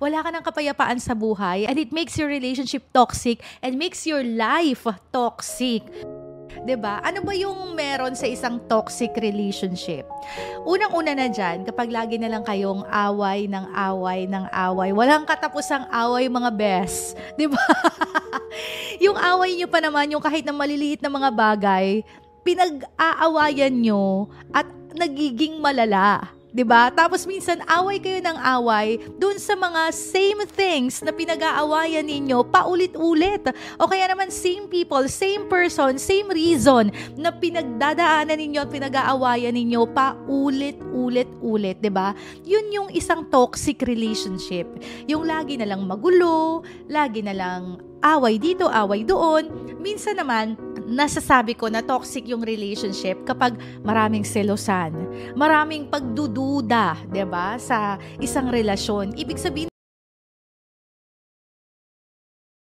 wala ka ng kapayapaan sa buhay, and it makes your relationship toxic and makes your life toxic. 'Di ba? Ano ba yung meron sa isang toxic relationship? Unang-una na dyan, kapag lagi na lang kayong away ng away ng away, walang katapusang away mga bes. 'Di ba? Yung away nyo pa naman, yung kahit na maliliit na mga bagay, pinag-aawayan nyo at nagiging malala. 'Di ba? Tapos minsan away kayo ng away dun sa mga same things na pinag-aawayan ninyo paulit-ulit. O kaya naman same people, same person, same reason na pinagdadaanan ninyo at pinag-aawayan ninyo paulit-ulit-ulit, 'di ba? Yun yung isang toxic relationship. Yung lagi na lang magulo, lagi na lang away dito, away doon. Minsan naman, nasasabi ko na toxic yung relationship kapag maraming selosan, maraming pagdududa, 'di ba, sa isang relasyon. Ibig sabihin